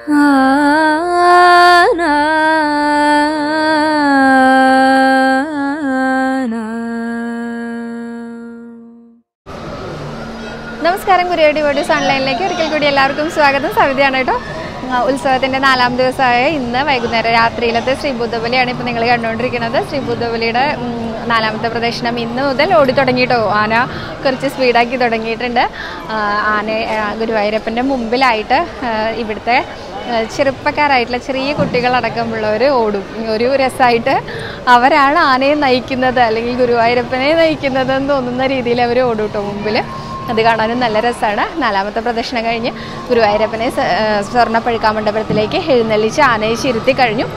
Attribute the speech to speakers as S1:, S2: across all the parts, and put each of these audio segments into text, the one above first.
S1: നമസ്കാരം, കുരിയാടി വേർഡ്സ് ഓൺലൈനിലേക്ക് ഒരിക്കൽ കൂടി എല്ലാവർക്കും സ്വാഗതം. സവിതയാണ് കേട്ടോ. ഉത്സവത്തിൻ്റെ 4ാം ദിവസമായ ഇന്ന് വൈകുന്നേരം രാത്രിയിലത്തെ ശ്രീഭൂതബലിയാണ് ഇപ്പോൾ നിങ്ങൾ കണ്ടുകൊണ്ടിരിക്കുന്നത്. ശ്രീഭൂതബലിയുടെ 4ാമത്തെ പ്രദക്ഷിണം ഇന്ന് മുതൽ ഓടി തുടങ്ങിയിട്ടോ. ആന കുറച്ച് സ്പീഡാക്കി തുടങ്ങിയിട്ടുണ്ട്. ഗുരുവായൂരപ്പൻ്റെ മുമ്പിലായിട്ട് ഇവിടുത്തെ ചെറുപ്പക്കാരായിട്ടുള്ള ചെറിയ കുട്ടികളടക്കമുള്ളവർ ഓടും. ഒരു രസമായിട്ട് അവരാണ് ആനയെ നയിക്കുന്നത്, അല്ലെങ്കിൽ ഗുരുവായൂരപ്പനെ നയിക്കുന്നതെന്ന് തോന്നുന്ന രീതിയിൽ അവർ ഓടും കേട്ടോ മുമ്പിൽ. അത് കാണാനും നല്ല രസമാണ്. 4ാമത്തെ പ്രദക്ഷിണം കഴിഞ്ഞ് ഗുരുവായൂരപ്പനെ സ്വർണ്ണ പഴുക്കാമണ്ഡപത്തിലേക്ക് എഴുന്നള്ളിച്ച് ആനയെ ഇരുത്തി കഴിഞ്ഞു.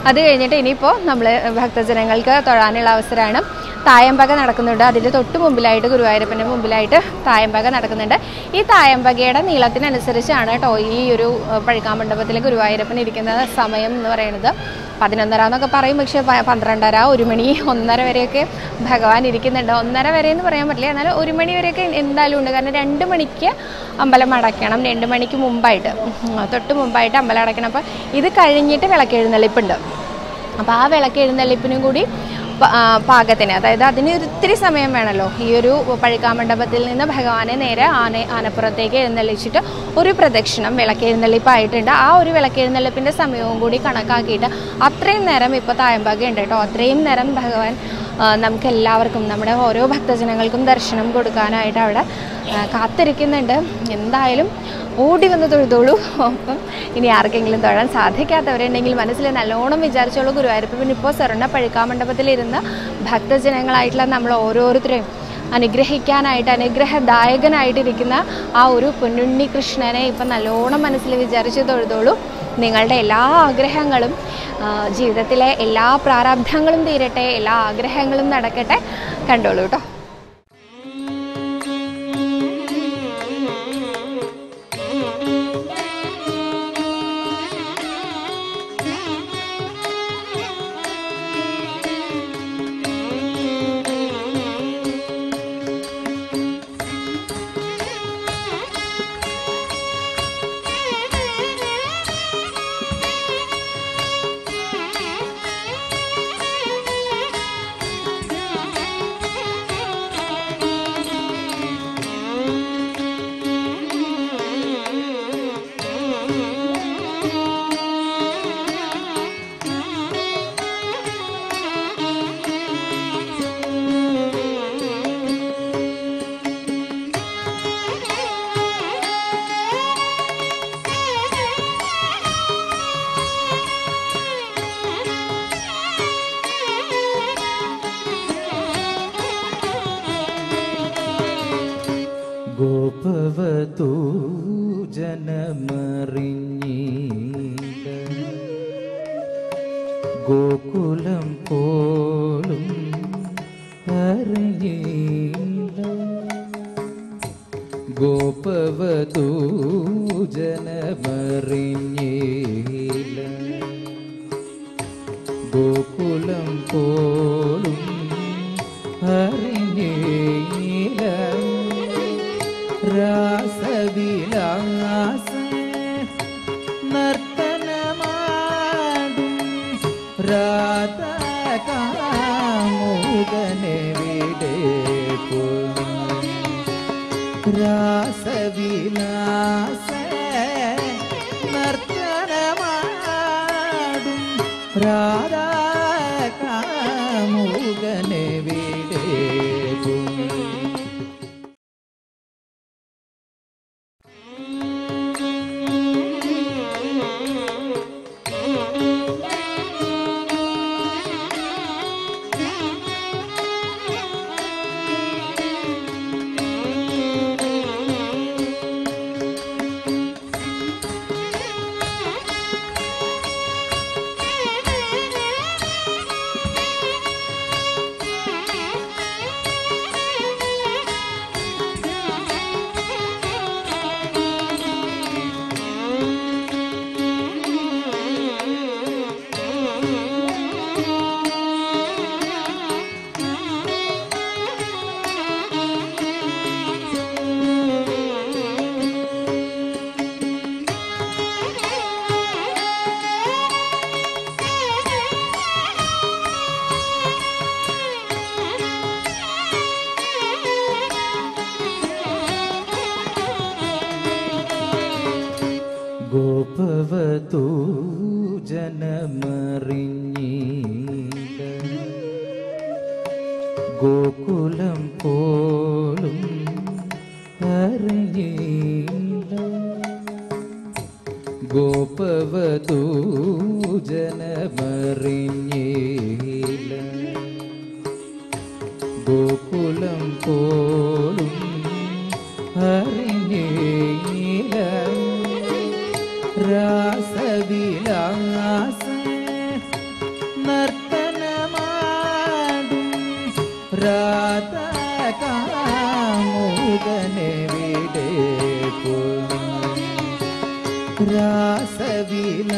S1: അത് കഴിഞ്ഞിട്ട് ഇനിയിപ്പോൾ നമ്മൾ ഭക്തജനങ്ങൾക്ക് തൊഴാനുള്ള അവസരമാണ്. തായമ്പക നടക്കുന്നുണ്ട്. അതിൻ്റെ തൊട്ട് മുമ്പിലായിട്ട് ഗുരുവായൂരപ്പൻ്റെ മുമ്പിലായിട്ട് തായമ്പക നടക്കുന്നുണ്ട്. ഈ തായമ്പകയുടെ നീളത്തിനനുസരിച്ചാണ് കേട്ടോ ഈ ഒരു പഴുക്കാമണ്ഡപത്തിൽ ഗുരുവായൂരപ്പൻ ഇരിക്കുന്ന സമയം എന്ന് പറയുന്നത്. 11:30 എന്നൊക്കെ പറയും, പക്ഷേ 12:30, 1 മണി, 1:30 വരെയൊക്കെ ഭഗവാൻ ഇരിക്കുന്നുണ്ട്. 1:30 വരെ എന്ന് പറയാൻ പറ്റില്ല, എന്നാൽ 1 മണി വരെയൊക്കെ എന്തായാലും ഉണ്ട്. കാരണം 2 മണിക്ക് അമ്പലം അടയ്ക്കണം. 2 മണിക്ക് മുമ്പായിട്ട്, തൊട്ട് മുമ്പായിട്ട് അമ്പലം അടയ്ക്കണം. അപ്പോൾ ഇത് കഴിഞ്ഞിട്ട് വിളക്കെഴുന്നള്ളിപ്പുണ്ട്. അപ്പോൾ ആ വിളക്കെഴുന്നള്ളിപ്പിനും കൂടി പാകത്തിന്, അതായത് അതിന് ഒത്തിരി സമയം വേണമല്ലോ. ഈ ഒരു പഴുക്കാമണ്ഡപത്തിൽ നിന്ന് ഭഗവാനെ നേരെ ആനപ്പുറത്തേക്ക് എഴുന്നള്ളിച്ചിട്ട് ഒരു പ്രദക്ഷിണം വിളക്കെഴുന്നള്ളിപ്പായിട്ടുണ്ട്. ആ ഒരു വിളക്കെഴുന്നള്ളിപ്പിൻ്റെ സമയവും കൂടി കണക്കാക്കിയിട്ട് അത്രയും നേരം ഇപ്പോൾ തായമ്പക ഉണ്ട് കേട്ടോ. അത്രയും നേരം ഭഗവാൻ നമുക്കെല്ലാവർക്കും, നമ്മുടെ ഓരോ ഭക്തജനങ്ങൾക്കും ദർശനം കൊടുക്കാനായിട്ട് അവിടെ കാത്തിരിക്കുന്നുണ്ട്. എന്തായാലും ഓടി വന്ന് തൊഴുതോളൂ. അപ്പം ഇനി ആർക്കെങ്കിലും തൊഴാൻ സാധിക്കാത്തവരുണ്ടെങ്കിൽ മനസ്സിൽ നല്ലോണം വിചാരിച്ചോളൂ. ഗുരുവായൂരപ്പൻ ഇപ്പോൾ സ്വർണ്ണ പഴുക്കാമണ്ഡപത്തിലിരുന്ന് ഭക്തജനങ്ങളായിട്ടുള്ള നമ്മൾ ഓരോരുത്തരെയും അനുഗ്രഹിക്കാനായിട്ട്, അനുഗ്രഹദായകനായിട്ടിരിക്കുന്ന ആ ഒരു പൊന്നുണ്ണി കൃഷ്ണനെ ഇപ്പം നല്ലോണം മനസ്സിൽ വിചാരിച്ച് തൊഴുതോളൂ. നിങ്ങളുടെ എല്ലാ ആഗ്രഹങ്ങളും, ജീവിതത്തിലെ എല്ലാ പ്രാരാബ്ധങ്ങളും തീരട്ടെ, എല്ലാ ആഗ്രഹങ്ങളും നടക്കട്ടെ. കണ്ടോളൂ കേട്ടോ.
S2: ഗോപവതൂ ജനമറിഞ്ഞീട ഗോകുലം പോലും അറിഞ്ഞീട. ഗോപവതൂ ജനമറിഞ്ഞീട ഗോകുലം പോലും അറിഞ്ഞീട. രാസവിലാസ നർത്തനമാടും രാധാകാമുകനെ വിടേപ്പോ. രാസവിലാസ നർത്തനമാടും രാധാകാമുകനെ വിടേപ്പോ. ഗോപവധൂ ജനമറിഞ്ഞീല ഗോകുലം പോലും അറിഞ്ഞീല ഗോപവധൂ ജനമറിഞ്ഞീല ഗോകുലം പോലും അറിഞ്ഞീല രാസവിലാസ നർത്തനമാടും രാധാകാമുകനെ വിടെ പോയി രാസവിലാസ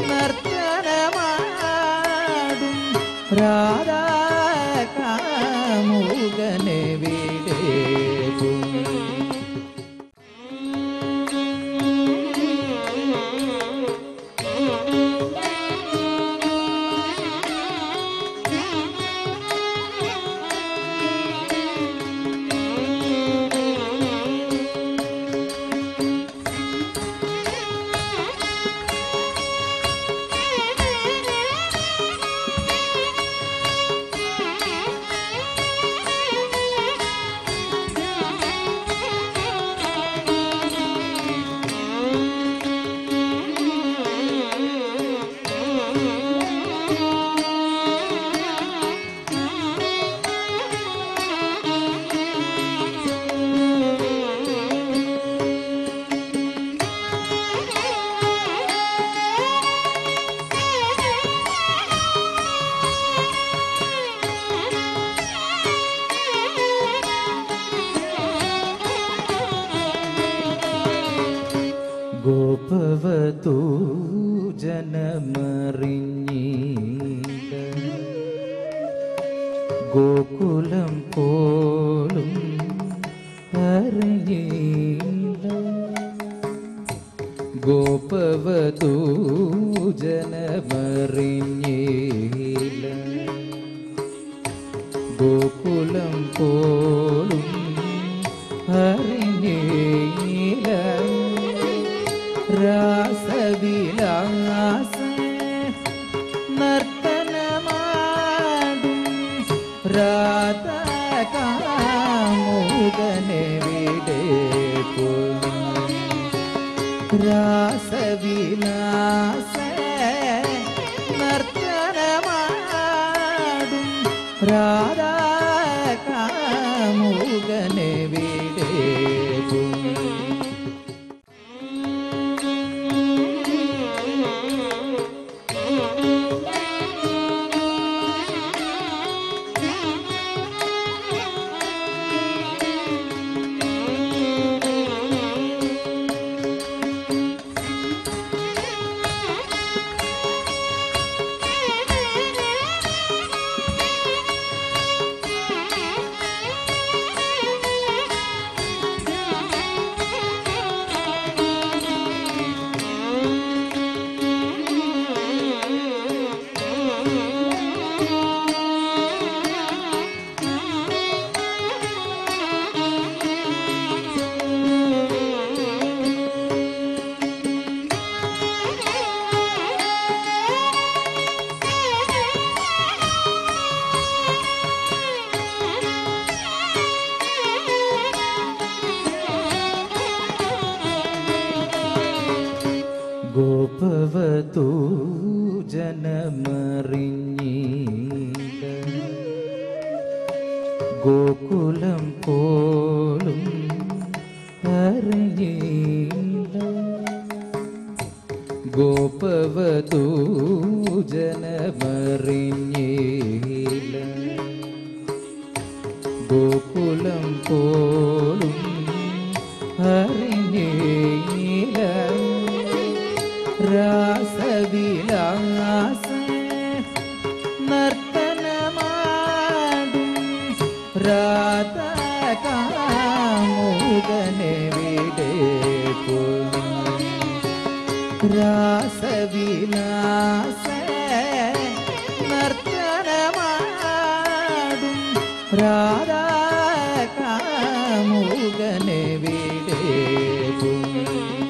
S2: നർത്തനമാടും രാധാകാമുകനെ വിടെ പോയി ഗോപവധൂ ജനമറിഞ്ഞീല ഗോകുലം പോലും അറിഞ്ഞീല ഗോപവധൂ ജനമറിഞ്ഞീല ഗോകുലം പോലും അറിഞ്ഞീല രാസവിലാസ നർത്തനമാടും രാധാകാമുകനെ വിടെ പോയി രാസവിലാസ നർത്തനമാടും രാധാകാമുകനെ വിടെ പോയി ഗോപവധൂ ജനമറിഞ്ഞീല ഗോകുലം പോലും അറിഞ്ഞീല ഗോപവധൂ ജനമറിഞ്ഞീല ഗോകുലം പോലും അറിഞ്ഞീല രാസവിലാസ നർത്തനമാടും രാധാകാമുകനെ വിടെ പോയി രാസവിലാസ നർത്തനമാടും രാധാകാമുകനെ വിടെ പോയി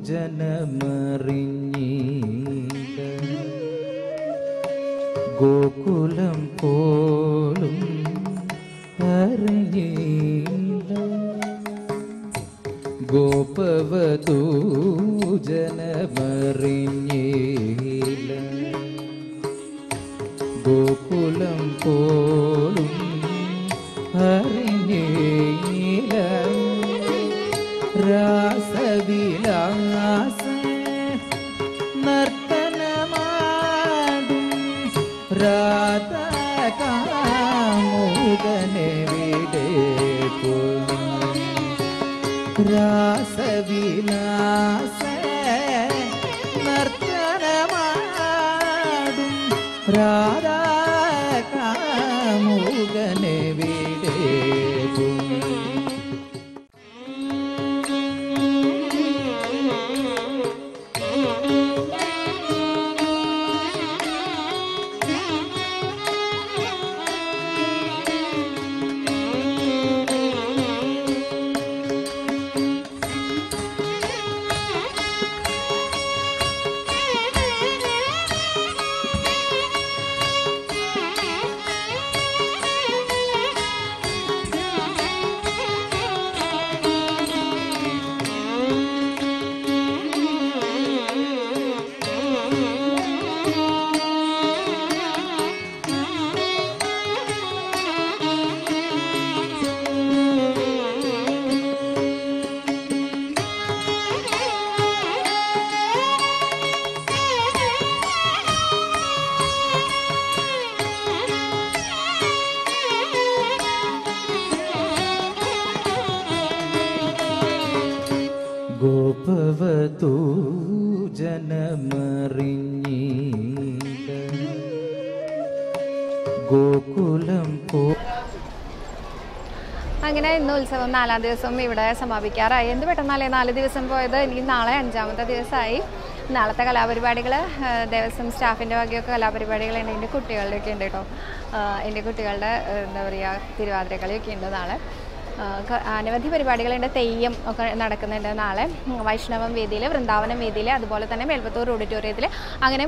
S2: ജനമറിഞ്ഞീല ഗോകുലം പോലും അറിഞ്ഞീല ഗോപവധൂ ജനമറിഞ്ഞീല ഗോകുലം പോലും അറിഞ്ഞീല രാസവിലാസ നർത്തനമാടും രാധാകാമുകനെവിടെ പോയി രാസവിലാസ നർത്തനമാടും രാധാകാമുകനെവിടെ പോയി ഗോപവധൂ ജനമറിഞ്ഞീല ഗോകുലം പോ.
S1: അങ്ങനെ ഇന്ന് ഉത്സവം 4ാം ദിവസം ഇവിടെ സമാപിക്കാറായി. എന്ത് പെട്ടെന്നല്ലേ 4 ദിവസം പോയത്. എനിക്ക് നാളെ 5ാമത്തെ ദിവസമായി. നാളത്തെ കലാപരിപാടികൾ ദേവസ്വം സ്റ്റാഫിൻ്റെ വകയൊക്കെ കലാപരിപാടികളുണ്ട്. എൻ്റെ കുട്ടികളുടെയൊക്കെ ഉണ്ട് കേട്ടോ. എൻ്റെ കുട്ടികളുടെ എന്താ പറയുക തിരുവാതിരക്കളിയൊക്കെ ഉണ്ട് നാളെ. അനവധി പരിപാടികളുണ്ട്. തെയ്യം ഒക്കെ നടക്കുന്നുണ്ട് നാളെ വൈഷ്ണവം വേദിയിൽ, വൃന്ദാവനം വേദിയിൽ, അതുപോലെ തന്നെ മേൽപ്പത്തൂർ ഓഡിറ്റോറിയത്തിൽ. അങ്ങനെ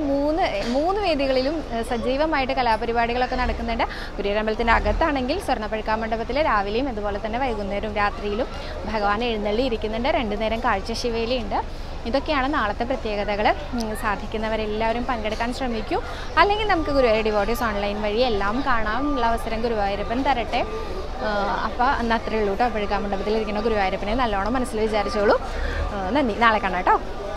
S1: മൂന്ന് വേദികളിലും സജീവമായിട്ട് കലാപരിപാടികളൊക്കെ നടക്കുന്നുണ്ട്. ഗുരുവായൂരമ്പലത്തിൻ്റെ അകത്താണെങ്കിൽ സ്വർണ്ണപ്പഴുക്കാ മണ്ഡപത്തിൽ രാവിലെയും അതുപോലെ തന്നെ വൈകുന്നേരവും രാത്രിയിലും ഭഗവാൻ എഴുന്നള്ളി ഇരിക്കുന്നുണ്ട്. 2 നേരം കാഴ്ചശിവേലിയുണ്ട്. ഇതൊക്കെയാണ് നാളത്തെ പ്രത്യേകതകൾ. സാധിക്കുന്നവരെല്ലാവരും പങ്കെടുക്കാൻ ശ്രമിക്കൂ. അല്ലെങ്കിൽ നമുക്ക് ഗുരുവായൂർ ഡിവോട്ടീസ് ഓൺലൈൻ വഴി എല്ലാം കാണാനുള്ള അവസരം ഗുരുവായൂരപ്പൻ തരട്ടെ. അപ്പോൾ അന്ന് അത്രയേ ഉള്ളൂ കേട്ടോ. പഴുക്കാ മണ്ഡപത്തിൽ ഇരിക്കുന്ന ഗുരുവായൂരപ്പനെ നല്ലോണം മനസ്സിൽ വിചാരിച്ചോളൂ. നന്ദി. നാളെ കാണാം കേട്ടോ.